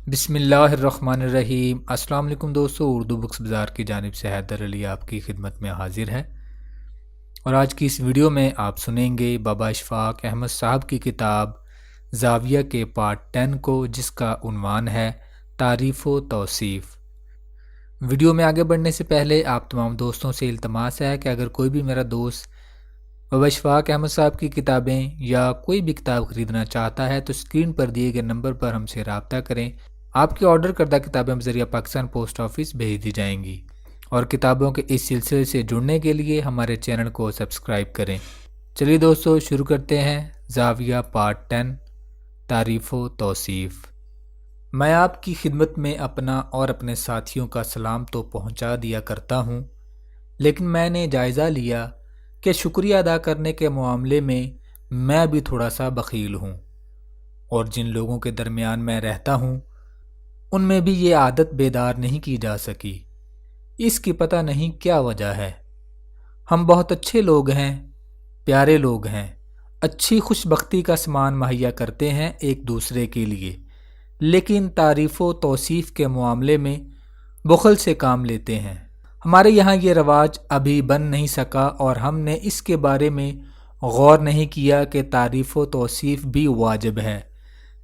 بسم اللہ الرحمن الرحیم۔ السلام علیکم دوستو، اردو بکس بازار کی جانب سے حیدر علی آپ کی خدمت میں حاضر ہے، اور آج کی اس ویڈیو میں آپ سنیں گے بابا اشفاق احمد صاحب کی کتاب زاویہ کے پارٹ 10 کو، جس کا عنوان ہے تعریف و توصیف۔ ویڈیو میں آگے بڑھنے سے پہلے آپ تمام دوستوں سے التماس ہے کہ اگر کوئی بھی میرا دوست بابا اشفاق احمد صاحب کی کتابیں یا کوئی بھی کتاب خریدنا چاہتا ہے تو اسکرین پر دیے گئے نمبر پر ہم سے رابطہ کریں۔ آپ کی آرڈر کردہ کتابیں بذریعہ پاکستان پوسٹ آفس بھیج دی جائیں گی، اور کتابوں کے اس سلسلے سے جڑنے کے لیے ہمارے چینل کو سبسکرائب کریں۔ چلیے دوستو، شروع کرتے ہیں زاویہ پارٹ 10 تعریف و توصیف۔ میں آپ کی خدمت میں اپنا اور اپنے ساتھیوں کا سلام تو پہنچا دیا کرتا ہوں، لیکن میں نے جائزہ لیا کہ شکریہ ادا کرنے کے معاملے میں میں بھی تھوڑا سا بخیل ہوں، اور جن لوگوں کے درمیان میں رہتا ہوں ان میں بھی یہ عادت بیدار نہیں کی جا سکی۔ اس کی پتہ نہیں کیا وجہ ہے۔ ہم بہت اچھے لوگ ہیں، پیارے لوگ ہیں، اچھی خوش بختی کا سامان مہیا کرتے ہیں ایک دوسرے کے لیے، لیکن تعریف و توصیف کے معاملے میں بخل سے کام لیتے ہیں۔ ہمارے یہاں یہ رواج ابھی بن نہیں سکا، اور ہم نے اس کے بارے میں غور نہیں کیا کہ تعریف و توصیف بھی واجب ہے،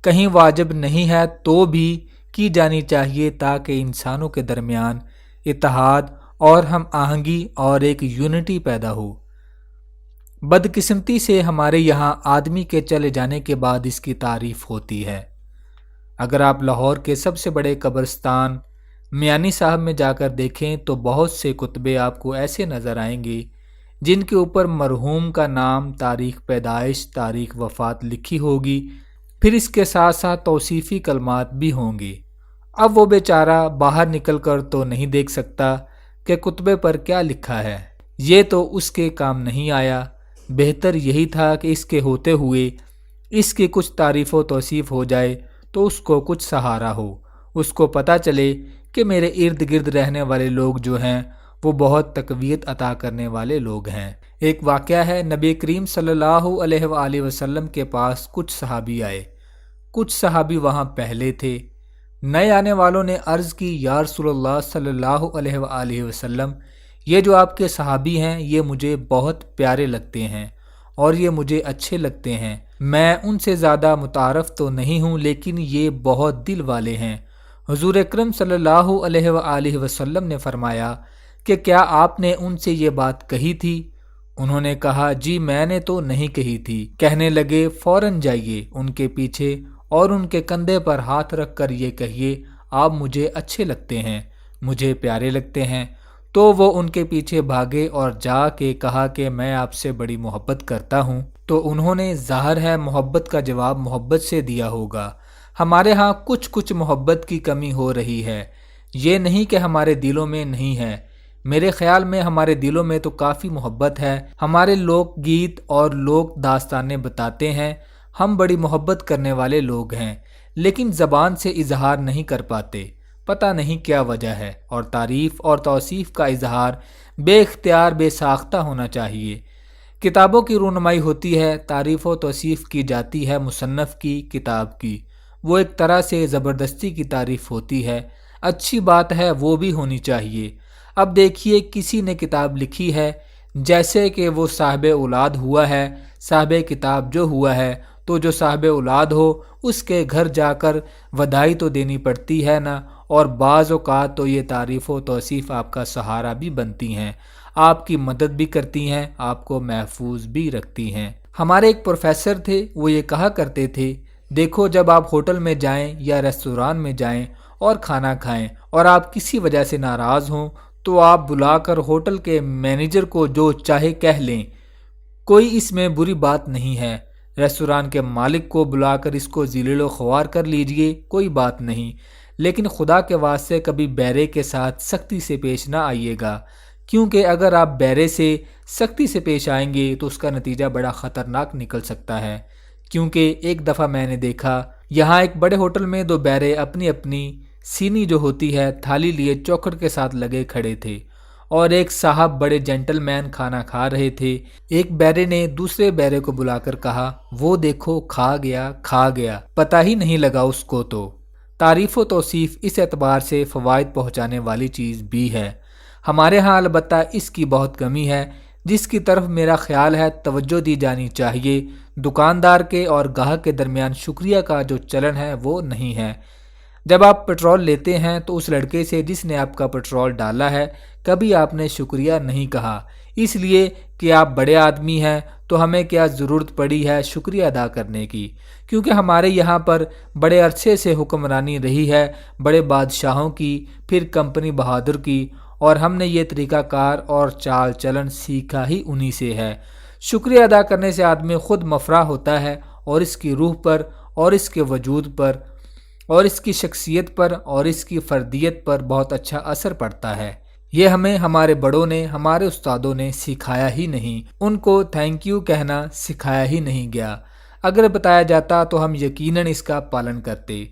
کہیں واجب نہیں ہے تو بھی کی جانی چاہیے، تاکہ انسانوں کے درمیان اتحاد اور ہم آہنگی اور ایک یونٹی پیدا ہو۔ بدقسمتی سے ہمارے یہاں آدمی کے چلے جانے کے بعد اس کی تعریف ہوتی ہے۔ اگر آپ لاہور کے سب سے بڑے قبرستان میانی صاحب میں جا کر دیکھیں تو بہت سے کتبے آپ کو ایسے نظر آئیں گے جن کے اوپر مرحوم کا نام، تاریخ پیدائش، تاریخ وفات لکھی ہوگی، پھر اس کے ساتھ ساتھ توصیفی کلمات بھی ہوں گے۔ اب وہ بیچارہ باہر نکل کر تو نہیں دیکھ سکتا کہ کتبے پر کیا لکھا ہے، یہ تو اس کے کام نہیں آیا۔ بہتر یہی تھا کہ اس کے ہوتے ہوئے اس کی کچھ تعریف و توصیف ہو جائے تو اس کو کچھ سہارا ہو، اس کو پتہ چلے کہ میرے ارد گرد رہنے والے لوگ جو ہیں وہ بہت تقویت عطا کرنے والے لوگ ہیں۔ ایک واقعہ ہے، نبی کریم صلی اللہ علیہ وآلہ وسلم کے پاس کچھ صحابی آئے۔ کچھ صحابی وہاں پہلے تھے۔ نئے آنے والوں نے عرض کی، یا رسول اللہ صلی اللہ علیہ وآلہ وسلم، یہ جو آپ کے صحابی ہیں یہ مجھے بہت پیارے لگتے ہیں اور یہ مجھے اچھے لگتے ہیں۔ میں ان سے زیادہ متعارف تو نہیں ہوں، لیکن یہ بہت دل والے ہیں۔ حضور اکرم صلی اللہ علیہ وآلہ وسلم نے فرمایا کہ کیا آپ نے ان سے یہ بات کہی تھی؟ انہوں نے کہا، جی میں نے تو نہیں کہی تھی۔ کہنے لگے، فوراً جائیے ان کے پیچھے اور ان کے کندھے پر ہاتھ رکھ کر یہ کہیے، آپ مجھے اچھے لگتے ہیں، مجھے پیارے لگتے ہیں۔ تو وہ ان کے پیچھے بھاگے اور جا کے کہا کہ میں آپ سے بڑی محبت کرتا ہوں۔ تو انہوں نے ظاہر ہے محبت کا جواب محبت سے دیا ہوگا۔ ہمارے ہاں کچھ محبت کی کمی ہو رہی ہے، یہ نہیں کہ ہمارے دلوں میں نہیں ہے، میرے خیال میں ہمارے دلوں میں تو کافی محبت ہے۔ ہمارے لوک گیت اور لوک داستانیں بتاتے ہیں ہم بڑی محبت کرنے والے لوگ ہیں، لیکن زبان سے اظہار نہیں کر پاتے، پتہ نہیں کیا وجہ ہے۔ اور تعریف اور توصیف کا اظہار بے اختیار، بے ساختہ ہونا چاہیے۔ کتابوں کی رونمائی ہوتی ہے، تعریف و توصیف کی جاتی ہے مصنف کی، کتاب کی، وہ ایک طرح سے زبردستی کی تعریف ہوتی ہے۔ اچھی بات ہے، وہ بھی ہونی چاہیے۔ اب دیکھیے، کسی نے کتاب لکھی ہے، جیسے کہ وہ صاحب اولاد ہوا ہے، صاحب کتاب جو ہوا ہے، تو جو صاحب اولاد ہو اس کے گھر جا کر وداعی تو دینی پڑتی ہے نا، اور بعض اوقات تو یہ تعریف و توصیف آپ کا سہارا بھی بنتی ہیں، آپ کی مدد بھی کرتی ہیں، آپ کو محفوظ بھی رکھتی ہیں۔ ہمارے ایک پروفیسر تھے، وہ یہ کہا کرتے تھے، دیکھو جب آپ ہوٹل میں جائیں یا ریستوران میں جائیں اور کھانا کھائیں اور آپ کسی وجہ سے ناراض ہوں تو آپ بلا کر ہوٹل کے مینیجر کو جو چاہے کہہ لیں، کوئی اس میں بری بات نہیں ہے۔ ریستوران کے مالک کو بلا کر اس کو ذلیل و خوار کر لیجئے، کوئی بات نہیں، لیکن خدا کے واسطے کبھی بیرے کے ساتھ سختی سے پیش نہ آئیے گا، کیونکہ اگر آپ بیرے سے سختی سے پیش آئیں گے تو اس کا نتیجہ بڑا خطرناک نکل سکتا ہے۔ کیونکہ ایک دفعہ میں نے دیکھا، یہاں ایک بڑے ہوٹل میں دو بیرے اپنی اپنی سینی جو ہوتی ہے تھالی لیے چوکھٹ کے ساتھ لگے کھڑے تھے، اور ایک صاحب بڑے جنٹل مین کھانا کھا رہے تھے۔ ایک بیرے نے دوسرے بیرے کو بلا کر کہا، وہ دیکھو کھا گیا، پتہ ہی نہیں لگا اس کو تو۔ تعریف و توصیف اس اعتبار سے فوائد پہنچانے والی چیز بھی ہے۔ ہمارے ہاں البتہ اس کی بہت کمی ہے، جس کی طرف میرا خیال ہے توجہ دی جانی چاہیے۔ دکاندار کے اور گاہک کے درمیان شکریہ کا جو چلن ہے وہ نہیں ہے۔ جب آپ پٹرول لیتے ہیں تو اس لڑکے سے جس نے آپ کا پٹرول ڈالا ہے کبھی آپ نے شکریہ نہیں کہا، اس لیے کہ آپ بڑے آدمی ہیں تو ہمیں کیا ضرورت پڑی ہے شکریہ ادا کرنے کی، کیونکہ ہمارے یہاں پر بڑے عرصے سے حکمرانی رہی ہے، بڑے بادشاہوں کی، پھر کمپنی بہادر کی، اور ہم نے یہ طریقہ کار اور چال چلن سیکھا ہی انہی سے ہے۔ شکریہ ادا کرنے سے آدمی خود مفرح ہوتا ہے اور اس کی روح پر اور اس کے وجود پر اور اس کی شخصیت پر اور اس کی فردیت پر بہت اچھا اثر پڑتا ہے۔ یہ ہمیں ہمارے بڑوں نے، ہمارے استادوں نے سکھایا ہی نہیں، ان کو تھینک یو کہنا سکھایا ہی نہیں گیا۔ اگر بتایا جاتا تو ہم یقیناً اس کا پالن کرتے۔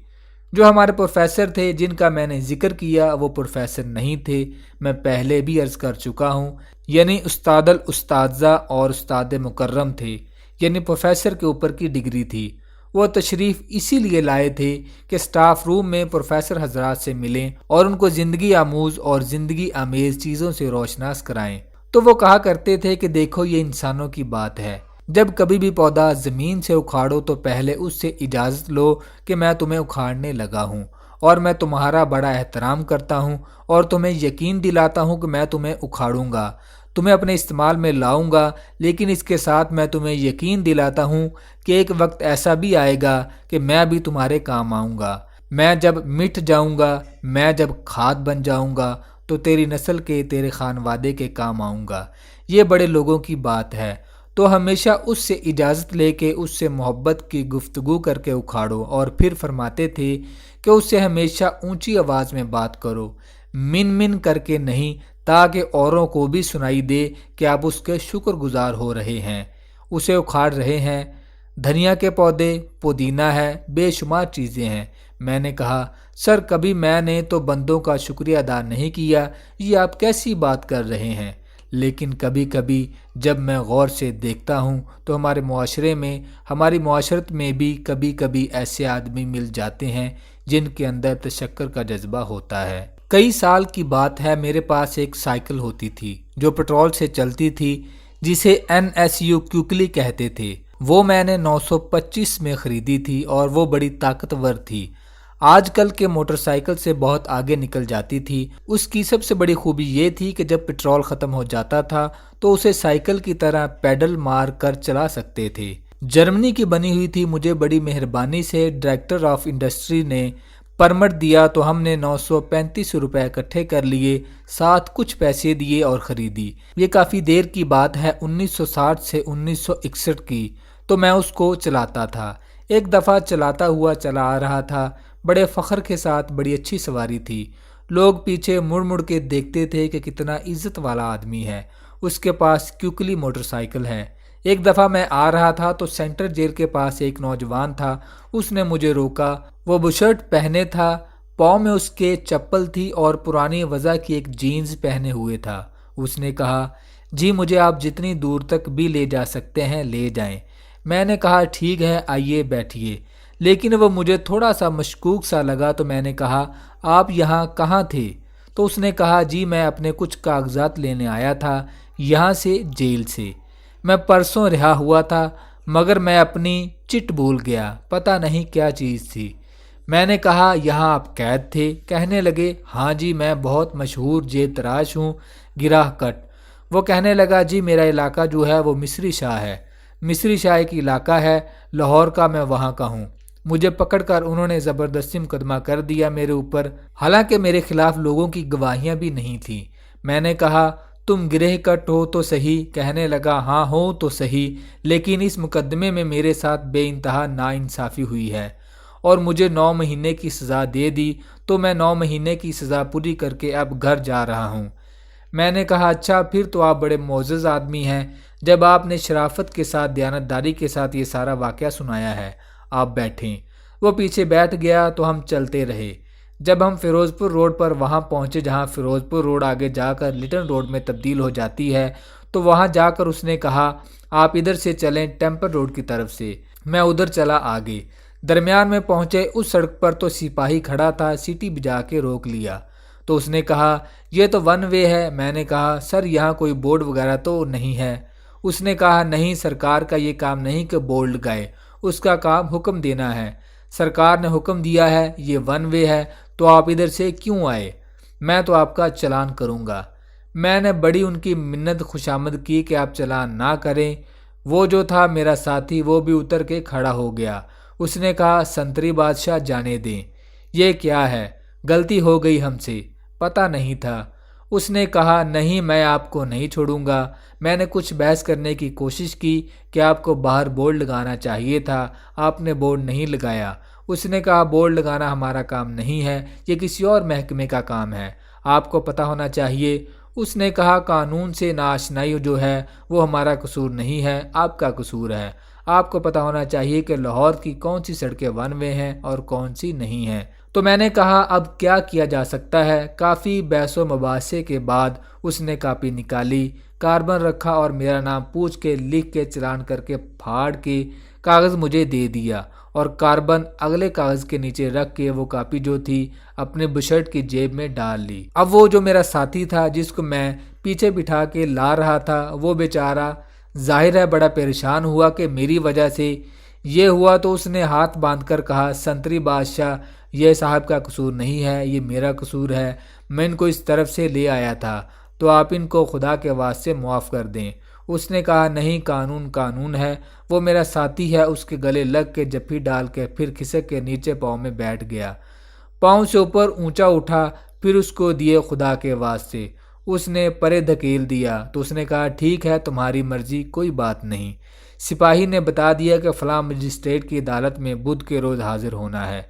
جو ہمارے پروفیسر تھے جن کا میں نے ذکر کیا وہ پروفیسر نہیں تھے، میں پہلے بھی عرض کر چکا ہوں، یعنی استاد الاستاذہ اور استاد مکرم تھے، یعنی پروفیسر کے اوپر کی ڈگری تھی۔ وہ تشریف اسی لیے لائے تھے کہ سٹاف روم میں پروفیسر حضرات سے ملیں اور ان کو زندگی آموز اور زندگی آمیز چیزوں سے روشناس کرائیں۔ تو وہ کہا کرتے تھے کہ دیکھو یہ انسانوں کی بات ہے، جب کبھی بھی پودا زمین سے اکھاڑو تو پہلے اس سے اجازت لو کہ میں تمہیں اکھاڑنے لگا ہوں، اور میں تمہارا بڑا احترام کرتا ہوں اور تمہیں یقین دلاتا ہوں کہ میں تمہیں اکھاڑوں گا، تمہیں اپنے استعمال میں لاؤں گا، لیکن اس کے ساتھ میں تمہیں یقین دلاتا ہوں کہ ایک وقت ایسا بھی آئے گا کہ میں بھی تمہارے کام آؤں گا۔ میں جب مٹ جاؤں گا، میں جب کھاد بن جاؤں گا تو تیری نسل کے، تیرے خانوادے کے کام آؤں گا۔ یہ بڑے لوگوں کی بات ہے، تو ہمیشہ اس سے اجازت لے کے اس سے محبت کی گفتگو کر کے اکھاڑو، اور پھر فرماتے تھے کہ اس سے ہمیشہ اونچی آواز میں بات کرو، من من کر کے نہیں، تاکہ اوروں کو بھی سنائی دے کہ آپ اس کے شکر گزار ہو رہے ہیں، اسے اکھاڑ رہے ہیں۔ دھنیا کے پودے، پودینہ ہے، بے شمار چیزیں ہیں۔ میں نے کہا سر کبھی میں نے تو بندوں کا شکریہ ادا نہیں کیا، یہ آپ کیسی بات کر رہے ہیں؟ لیکن کبھی کبھی جب میں غور سے دیکھتا ہوں تو ہمارے معاشرے میں، ہماری معاشرت میں بھی کبھی کبھی ایسے آدمی مل جاتے ہیں جن کے اندر تشکر کا جذبہ ہوتا ہے۔ کئی سال کی بات ہے، میرے پاس ایک سائیکل ہوتی تھی جو پٹرول سے چلتی تھی، جسے NSU کیوکلی کہتے تھے۔ وہ میں نے 925 میں خریدی تھی اور وہ بڑی طاقتور تھی، آج کل کے موٹر سائیکل سے بہت آگے نکل جاتی تھی۔ اس کی سب سے بڑی خوبی یہ تھی کہ جب پٹرول ختم ہو جاتا تھا تو اسے سائیکل کی طرح پیڈل مار کر چلا سکتے تھے۔ جرمنی کی بنی ہوئی تھی، مجھے بڑی مہربانی سے ڈائریکٹر آف انڈسٹری نے پرمٹ دیا تو ہم نے 935 روپے اکٹھے کر لیے، ساتھ کچھ پیسے دیے اور خریدی۔ یہ کافی دیر کی بات ہے، 1960 سے 1961 کی، تو میں اس کو چلاتا تھا۔ ایک دفعہ چلاتا ہوا چلا آ رہا تھا، بڑے فخر کے ساتھ، بڑی اچھی سواری تھی، لوگ پیچھے مڑ مڑ کے دیکھتے تھے کہ کتنا عزت والا آدمی ہے، اس کے پاس کیوکلی موٹر سائیکل ہے۔ ایک دفعہ میں آ رہا تھا تو سینٹر جیل کے پاس ایک نوجوان تھا، اس نے مجھے روکا، وہ بشرٹ پہنے تھا، پاؤں میں اس کے چپل تھی اور پرانی وضع کی ایک جینز پہنے ہوئے تھا۔ اس نے کہا جی مجھے آپ جتنی دور تک بھی لے جا سکتے ہیں لے جائیں۔ میں نے کہا ٹھیک ہے آئیے بیٹھیے، لیکن وہ مجھے تھوڑا سا مشکوک سا لگا تو میں نے کہا آپ یہاں کہاں تھے؟ تو اس نے کہا جی میں اپنے کچھ کاغذات لینے آیا تھا یہاں سے، جیل سے، میں پرسوں رہا ہوا تھا مگر میں اپنی چٹ بھول گیا، پتہ نہیں کیا چیز تھی۔ میں نے کہا یہاں آپ قید تھے؟ کہنے لگے ہاں جی میں بہت مشہور جیب تراش ہوں، گراہ کٹ۔ وہ کہنے لگا جی میرا علاقہ جو ہے وہ مصری شاہ ہے، مصری شاہ ایک علاقہ ہے لاہور کا، میں وہاں کا ہوں۔ مجھے پکڑ کر انہوں نے زبردستی مقدمہ کر دیا میرے اوپر، حالانکہ میرے خلاف لوگوں کی گواہیاں بھی نہیں تھیں۔ میں نے کہا تم گرہ کٹ ہو تو صحیح؟ کہنے لگا ہاں ہو تو صحیح، لیکن اس مقدمے میں میرے ساتھ بے انتہا ناانصافی ہوئی ہے اور مجھے 9 مہینے کی سزا دے دی، تو میں 9 مہینے کی سزا پوری کر کے اب گھر جا رہا ہوں۔ میں نے کہا اچھا پھر تو آپ بڑے معزز آدمی ہیں، جب آپ نے شرافت کے ساتھ، دیانتداری کے ساتھ یہ سارا واقعہ سنایا ہے، آپ بیٹھیں۔ وہ پیچھے بیٹھ گیا تو ہم چلتے رہے۔ جب ہم فیروز پور روڈ پر وہاں پہنچے جہاں فیروز پور روڈ آگے جا کر لٹن روڈ میں تبدیل ہو جاتی ہے، تو وہاں جا کر اس نے کہا آپ ادھر سے چلیں ٹیمپل روڈ کی طرف سے۔ میں ادھر چلا آگے، درمیان میں پہنچے اس سڑک پر تو سپاہی کھڑا تھا، سیٹی بجا کے روک لیا تو اس نے کہا یہ تو ون وے ہے۔ میں نے کہا سر یہاں کوئی بورڈ وغیرہ تو نہیں ہے؟ اس نے کہا نہیں، سرکار کا یہ کام نہیں کہ بورڈ لگائے، اس کا کام حکم دینا ہے۔ سرکار نے حکم دیا ہے یہ ون وے ہے تو آپ ادھر سے کیوں آئے؟ میں تو آپ کا چلان کروں گا۔ میں نے بڑی ان کی منت خوشامد کی کہ آپ چلان نہ کریں۔ وہ جو تھا میرا ساتھی وہ بھی اتر کے کھڑا ہو گیا۔ اس نے کہا سنتری بادشاہ جانے دیں، یہ کیا ہے؟ غلطی ہو گئی ہم سے، پتہ نہیں تھا۔ اس نے کہا نہیں میں آپ کو نہیں چھوڑوں گا۔ میں نے کچھ بحث کرنے کی کوشش کی کہ آپ کو باہر بورڈ لگانا چاہیے تھا، آپ نے بورڈ نہیں لگایا۔ اس نے کہا بورڈ لگانا ہمارا کام نہیں ہے، یہ کسی اور محکمے کا کام ہے، آپ کو پتہ ہونا چاہیے۔ اس نے کہا قانون سے ناآشنائی جو ہے وہ ہمارا قصور نہیں ہے، آپ کا قصور ہے۔ آپ کو پتہ ہونا چاہیے کہ لاہور کی کون سی سڑکیں ون وے ہیں اور کون سی نہیں ہیں۔ تو میں نے کہا اب کیا کیا جا سکتا ہے؟ کافی بحث و مباحثے کے بعد اس نے کاپی نکالی، کاربن رکھا اور میرا نام پوچھ کے لکھ کے چلان کر کے پھاڑ کے کاغذ مجھے دے دیا اور کاربن اگلے کاغذ کے نیچے رکھ کے وہ کاپی جو تھی اپنے بشرٹ کی جیب میں ڈال لی۔ اب وہ جو میرا ساتھی تھا جس کو میں پیچھے بٹھا کے لا رہا تھا وہ بیچارہ ظاہر ہے بڑا پریشان ہوا کہ میری وجہ سے یہ ہوا، تو اس نے ہاتھ باندھ کر کہا سنتری بادشاہ یہ صاحب کا قصور نہیں ہے، یہ میرا قصور ہے، میں ان کو اس طرف سے لے آیا تھا تو آپ ان کو خدا کے واسطے معاف کر دیں۔ اس نے کہا نہیں، قانون قانون ہے۔ وہ میرا ساتھی ہے، اس کے گلے لگ کے جپھی ڈال کے پھر کھسک کے نیچے پاؤں میں بیٹھ گیا، پاؤں سے اوپر اونچا اٹھا، پھر اس کو دیے خدا کے واسطے۔ اس نے پرے دھکیل دیا تو اس نے کہا ٹھیک ہے تمہاری مرضی، کوئی بات نہیں۔ سپاہی نے بتا دیا کہ فلاں مجسٹریٹ کی عدالت میں بدھ کے روز حاضر ہونا ہے۔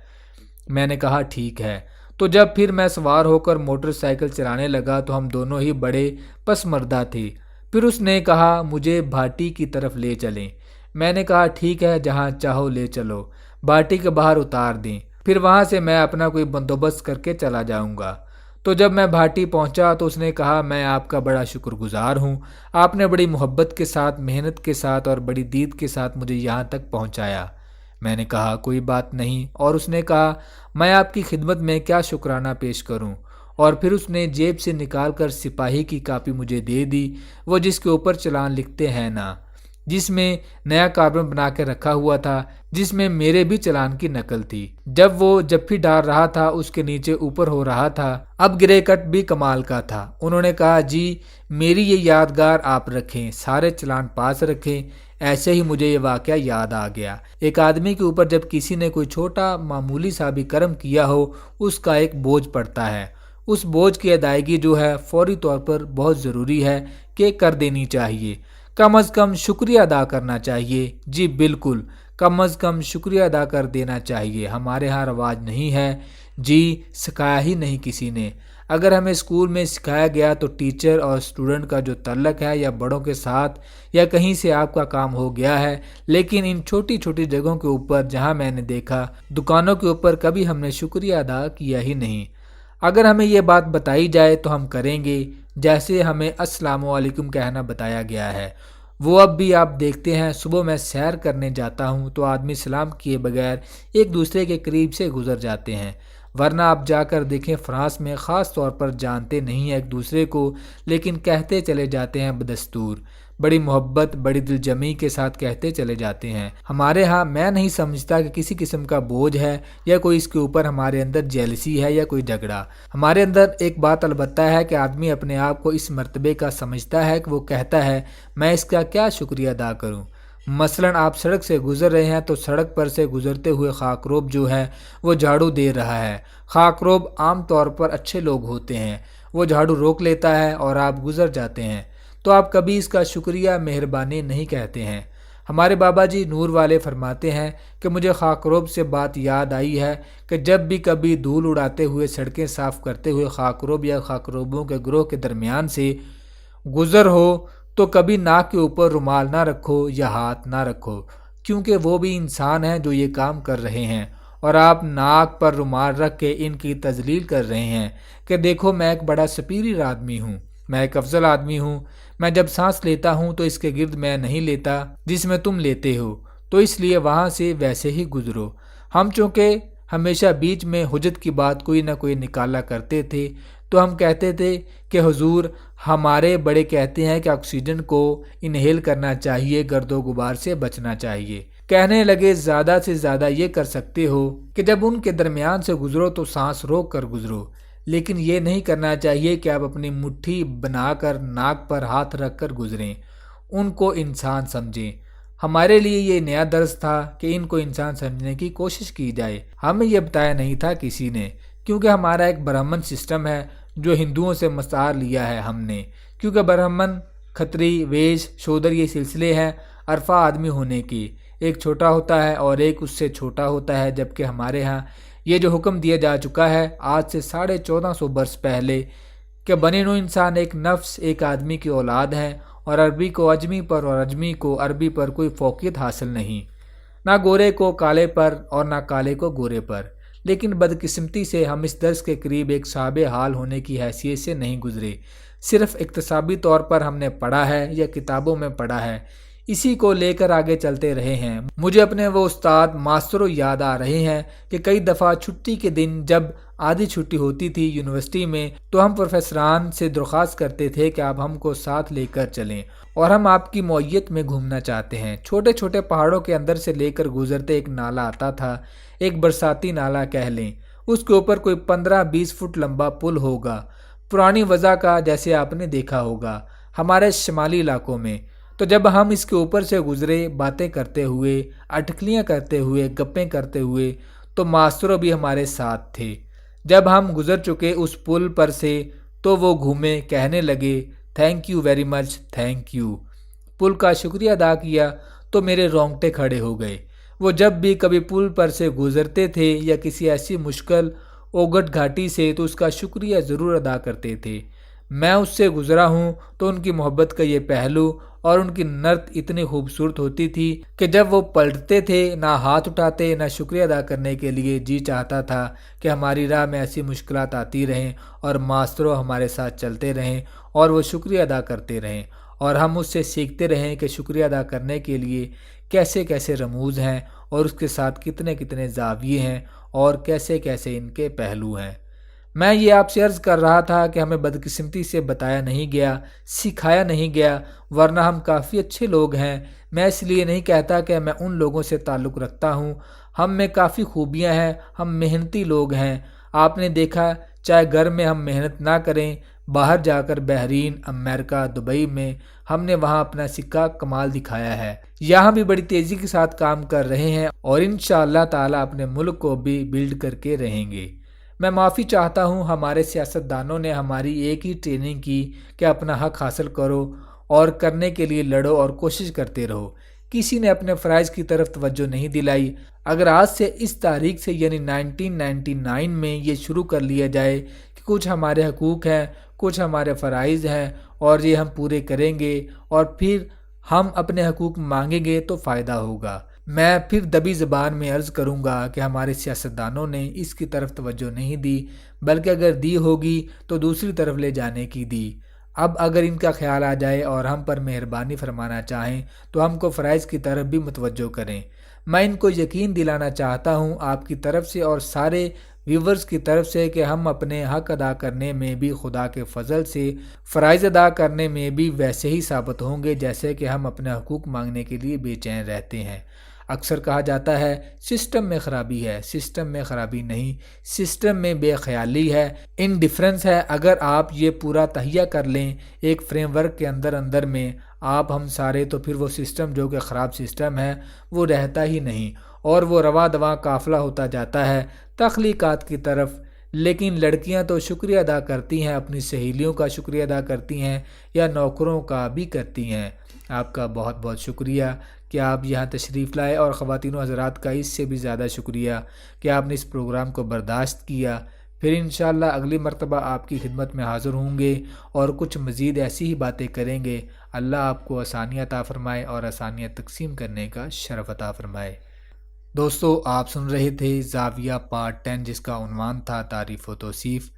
میں نے کہا ٹھیک ہے۔ تو جب پھر میں سوار ہو کر موٹر سائیکل چلانے لگا تو ہم دونوں ہی بڑے پسمردہ تھے۔ پھر اس نے کہا مجھے بھاٹی کی طرف لے چلیں۔ میں نے کہا ٹھیک ہے جہاں چاہو لے چلو، بھاٹی کے باہر اتار دیں، پھر وہاں سے میں اپنا کوئی بندوبست کر کے چلا جاؤں گا۔ تو جب میں بھاٹی پہنچا تو اس نے کہا میں آپ کا بڑا شکر گزار ہوں، آپ نے بڑی محبت کے ساتھ، محنت کے ساتھ اور بڑی دید کے ساتھ مجھے یہاں تک پہنچایا۔ میں نے کہا کوئی بات نہیں، اور اس نے کہا میں آپ کی خدمت میں کیا شکرانہ پیش کروں، اور پھر اس نے جیب سے نکال کر سپاہی کی کاپی مجھے دے دی، وہ جس کے اوپر چلان لکھتے ہیں نا، جس میں نیا کاربن بنا کے رکھا ہوا تھا، جس میں میرے بھی چلان کی نقل تھی۔ جب وہ جپھی ڈال رہا تھا اس کے نیچے اوپر ہو رہا تھا۔ اب گرے کٹ بھی کمال کا تھا۔ انہوں نے کہا جی میری یہ یادگار آپ رکھیں، سارے چلان پاس رکھیں۔ ایسے ہی مجھے یہ واقعہ یاد آ گیا۔ ایک آدمی کے اوپر جب کسی نے کوئی چھوٹا معمولی سا بھی کرم کیا ہو اس کا ایک بوجھ پڑتا ہے، اس بوجھ کی ادائیگی جو ہے فوری طور پر بہت ضروری ہے کہ کر دینی چاہیے، کم از کم شکریہ ادا کرنا چاہیے۔ جی بالکل، کم از کم شکریہ ادا کر دینا چاہیے۔ ہمارے ہاں رواج نہیں ہے جی، سکھایا ہی نہیں کسی نے۔ اگر ہمیں اسکول میں سکھایا گیا تو ٹیچر اور اسٹوڈنٹ کا جو تعلق ہے یا بڑوں کے ساتھ یا کہیں سے آپ کا کام ہو گیا ہے، لیکن ان چھوٹی چھوٹی جگہوں کے اوپر جہاں میں نے دیکھا دکانوں کے اوپر کبھی ہم نے شکریہ ادا کیا ہی نہیں۔ اگر ہمیں یہ بات بتائی جائے تو ہم کریں گے، جیسے ہمیں السلام علیکم کہنا بتایا گیا ہے۔ وہ اب بھی آپ دیکھتے ہیں صبح میں سیر کرنے جاتا ہوں تو آدمی سلام کیے بغیر ایک دوسرے کے قریب سے گزر جاتے ہیں، ورنہ آپ جا کر دیکھیں فرانس میں خاص طور پر جانتے نہیں ہیں ایک دوسرے کو، لیکن کہتے چلے جاتے ہیں بدستور، بڑی محبت بڑی دل جمعی کے ساتھ کہتے چلے جاتے ہیں۔ ہمارے ہاں میں نہیں سمجھتا کہ کسی قسم کا بوجھ ہے یا کوئی اس کے اوپر ہمارے اندر جیلسی ہے یا کوئی جھگڑا۔ ہمارے اندر ایک بات البتہ ہے کہ آدمی اپنے آپ کو اس مرتبے کا سمجھتا ہے کہ وہ کہتا ہے میں اس کا کیا شکریہ ادا کروں۔ مثلاً آپ سڑک سے گزر رہے ہیں تو سڑک پر سے گزرتے ہوئے خاکروب جو ہے وہ جھاڑو دے رہا ہے۔ خاکروب عام طور پر اچھے لوگ ہوتے ہیں، وہ جھاڑو روک لیتا ہے اور آپ گزر جاتے ہیں تو آپ کبھی اس کا شکریہ مہربانی نہیں کہتے ہیں۔ ہمارے بابا جی نور والے فرماتے ہیں کہ مجھے خاکروب سے بات یاد آئی ہے کہ جب بھی کبھی دھول اڑاتے ہوئے سڑکیں صاف کرتے ہوئے خاکروب یا خاکروبوں کے گروہ کے درمیان سے گزر ہو تو کبھی ناک کے اوپر رومال نہ رکھو یا ہاتھ نہ رکھو، کیونکہ وہ بھی انسان ہیں جو یہ کام کر رہے ہیں، اور آپ ناک پر رومال رکھ کے ان کی تذلیل کر رہے ہیں کہ دیکھو میں ایک بڑا سپیریئر آدمی ہوں، میں ایک افضل آدمی ہوں، میں جب سانس لیتا ہوں تو اس کے گرد میں نہیں لیتا جس میں تم لیتے ہو، تو اس لیے وہاں سے ویسے ہی گزرو۔ ہم چونکہ ہمیشہ بیچ میں حجت کی بات کوئی نہ کوئی نکالا کرتے تھے تو ہم کہتے تھے کہ حضور ہمارے بڑے کہتے ہیں کہ آکسیجن کو انہیل کرنا چاہیے، گرد و غبار سے بچنا چاہیے۔ کہنے لگے زیادہ سے زیادہ یہ کر سکتے ہو کہ جب ان کے درمیان سے گزرو تو سانس روک کر گزرو، لیکن یہ نہیں کرنا چاہیے کہ آپ اپنی مٹھی بنا کر ناک پر ہاتھ رکھ کر گزریں، ان کو انسان سمجھیں۔ ہمارے لیے یہ نیا درس تھا کہ ان کو انسان سمجھنے کی کوشش کی جائے۔ ہمیں یہ بتایا نہیں تھا کسی نے، کیونکہ ہمارا ایک برہمن سسٹم ہے جو ہندوؤں سے مستعار لیا ہے ہم نے، کیونکہ برہمن، کھتری، ویش، شودر یہ سلسلے ہیں عرفہ آدمی ہونے کے، ایک چھوٹا ہوتا ہے اور ایک اس سے چھوٹا ہوتا ہے، جبکہ ہمارے ہاں یہ جو حکم دیا جا چکا ہے آج سے 1450 برس پہلے کہ بنی نوع انسان ایک نفس، ایک آدمی کی اولاد ہے، اور عربی کو اجمی پر اور اجمی کو عربی پر کوئی فوقیت حاصل نہیں، نہ گورے کو کالے پر اور نہ کالے کو گورے پر۔ لیکن بدقسمتی سے ہم اس درس کے قریب ایک صاحب حال ہونے کی حیثیت سے نہیں گزرے، صرف اقتصابی طور پر ہم نے پڑھا ہے یا کتابوں میں پڑھا ہے، اسی کو لے کر آگے چلتے رہے ہیں۔ مجھے اپنے وہ استاد ماسٹروں یاد آ رہے ہیں کہ کئی دفعہ چھٹی کے دن جب آدھی چھٹی ہوتی تھی یونیورسٹی میں تو ہم پروفیسران سے درخواست کرتے تھے کہ آپ ہم کو ساتھ لے کر چلیں اور ہم آپ کی معیت میں گھومنا چاہتے ہیں۔ چھوٹے چھوٹے پہاڑوں کے اندر سے لے کر گزرتے ایک نالا آتا تھا، ایک برساتی نالا کہہ لیں، اس کے اوپر کوئی 15-20 فٹ لمبا پل ہوگا، پرانی وضع کا، جیسے آپ نے دیکھا ہوگا ہمارے شمالی علاقوں میں۔ تو جب ہم اس کے اوپر سے گزرے باتیں کرتے ہوئے، اٹکلیاں کرتے ہوئے، گپیں کرتے ہوئے، تو ماسٹروں بھی ہمارے ساتھ تھے۔ جب ہم گزر چکے اس پل پر سے تو وہ گھومے، کہنے لگے thank you very much, thank you. پل کا شکریہ ادا کیا تو میرے رونگٹے کھڑے ہو گئے۔ وہ جب بھی کبھی پل پر سے گزرتے تھے یا کسی ایسی مشکل اوگٹ گھاٹی سے تو اس کا شکریہ ضرور ادا کرتے تھے۔ میں اس سے گزرا ہوں تو ان کی محبت کا یہ پہلو اور ان کی نرت اتنی خوبصورت ہوتی تھی کہ جب وہ پلٹتے تھے نہ ہاتھ اٹھاتے نہ شکریہ ادا کرنے کے لیے جی چاہتا تھا کہ ہماری راہ میں ایسی مشکلات آتی رہیں اور ماسٹروں ہمارے ساتھ چلتے رہیں اور وہ شکریہ ادا کرتے رہیں اور ہم اس سے سیکھتے رہیں کہ شکریہ ادا کرنے کے لیے کیسے کیسے رموز ہیں اور اس کے ساتھ کتنے کتنے زاویے ہیں اور کیسے کیسے ان کے پہلو ہیں۔ میں یہ آپ سے عرض کر رہا تھا کہ ہمیں بدقسمتی سے بتایا نہیں گیا، سکھایا نہیں گیا، ورنہ ہم کافی اچھے لوگ ہیں۔ میں اس لیے نہیں کہتا کہ میں ان لوگوں سے تعلق رکھتا ہوں، ہم میں کافی خوبیاں ہیں، ہم محنتی لوگ ہیں۔ آپ نے دیکھا چاہے گھر میں ہم محنت نہ کریں، باہر جا کر بحرین، امریکہ، دبئی میں ہم نے وہاں اپنا سکہ کمال دکھایا ہے، یہاں بھی بڑی تیزی کے ساتھ کام کر رہے ہیں اور انشاءاللہ تعالی اپنے ملک کو بھی بلڈ کر کے رہیں گے۔ میں معافی چاہتا ہوں، ہمارے سیاستدانوں نے ہماری ایک ہی ٹریننگ کی کہ اپنا حق حاصل کرو اور کرنے کے لیے لڑو اور کوشش کرتے رہو، کسی نے اپنے فرائض کی طرف توجہ نہیں دلائی۔ اگر آج سے اس تاریخ سے یعنی 1999 میں یہ شروع کر لیا جائے کہ کچھ ہمارے حقوق ہیں، کچھ ہمارے فرائض ہیں اور یہ ہم پورے کریں گے اور پھر ہم اپنے حقوق مانگیں گے تو فائدہ ہوگا۔ میں پھر دبی زبان میں عرض کروں گا کہ ہمارے سیاستدانوں نے اس کی طرف توجہ نہیں دی، بلکہ اگر دی ہوگی تو دوسری طرف لے جانے کی دی۔ اب اگر ان کا خیال آ جائے اور ہم پر مہربانی فرمانا چاہیں تو ہم کو فرائض کی طرف بھی متوجہ کریں۔ میں ان کو یقین دلانا چاہتا ہوں آپ کی طرف سے اور سارے ویورز کی طرف سے کہ ہم اپنے حق ادا کرنے میں بھی خدا کے فضل سے فرائض ادا کرنے میں بھی ویسے ہی ثابت ہوں گے جیسے کہ ہم اپنے حقوق مانگنے کے لیے بے چین رہتے ہیں۔ اکثر کہا جاتا ہے سسٹم میں خرابی ہے، سسٹم میں خرابی نہیں، سسٹم میں بے خیالی ہے، انڈیفرنس ہے۔ اگر آپ یہ پورا تہیہ کر لیں ایک فریم ورک کے اندر میں آپ ہم سارے، تو پھر وہ سسٹم جو کہ خراب سسٹم ہے وہ رہتا ہی نہیں اور وہ رواں دواں قافلہ ہوتا جاتا ہے تخلیقات کی طرف۔ لیکن لڑکیاں تو شکریہ ادا کرتی ہیں، اپنی سہیلیوں کا شکریہ ادا کرتی ہیں یا نوکروں کا بھی کرتی ہیں۔ آپ کا بہت بہت شکریہ کہ آپ یہاں تشریف لائے اور خواتین و حضرات کا اس سے بھی زیادہ شکریہ کہ آپ نے اس پروگرام کو برداشت کیا۔ پھر انشاءاللہ اگلی مرتبہ آپ کی خدمت میں حاضر ہوں گے اور کچھ مزید ایسی ہی باتیں کریں گے۔ اللہ آپ کو آسانیاں عطا فرمائے اور آسانیاں تقسیم کرنے کا شرف عطا فرمائے۔ دوستو آپ سن رہے تھے زاویہ پارٹ 10 جس کا عنوان تھا تعریف و توصیف۔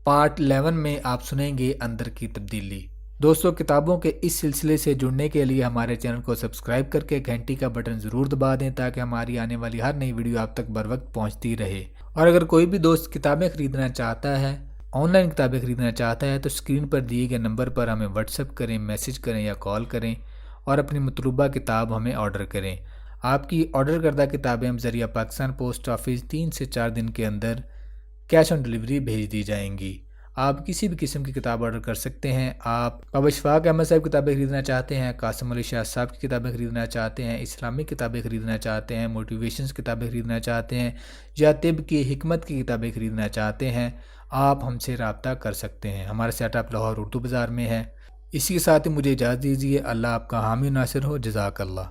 پارٹ 11 میں آپ سنیں گے اندر کی تبدیلی۔ دوستوں، کتابوں کے اس سلسلے سے جڑنے کے لیے ہمارے چینل کو سبسکرائب کر کے گھنٹی کا بٹن ضرور دبا دیں تاکہ ہماری آنے والی ہر نئی ویڈیو آپ تک بر وقت پہنچتی رہے۔ اور اگر کوئی بھی دوست کتابیں خریدنا چاہتا ہے، آن لائن کتابیں خریدنا چاہتا ہے، تو اسکرین پر دیے گئے نمبر پر ہمیں واٹس ایپ کریں، میسج کریں یا کال کریں اور اپنی مطلوبہ کتاب ہمیں آرڈر کریں۔ آپ کی آرڈر کردہ کتابیں ہم ذریعہ پاکستان پوسٹ آفس 3 سے 4 دن کے اندر کیش آن ڈیلیوری بھیج دی جائیں گی۔ آپ کسی بھی قسم کی کتاب آرڈر کر سکتے ہیں۔ آپ بابا اشفاق احمد صاحب کی کتابیں خریدنا چاہتے ہیں، قاسم علی شاہ صاحب کی کتابیں خریدنا چاہتے ہیں، اسلامک کتابیں خریدنا چاہتے ہیں، موٹیویشنز کتابیں خریدنا چاہتے ہیں یا طب کی حکمت کی کتابیں خریدنا چاہتے ہیں، آپ ہم سے رابطہ کر سکتے ہیں۔ ہمارا سیٹ اپ لاہور اردو بازار میں ہے۔ اسی کے ساتھ ہی مجھے اجازت دیجیے۔ اللہ آپ کا حامی و ناصر ہو۔ جزاک اللہ۔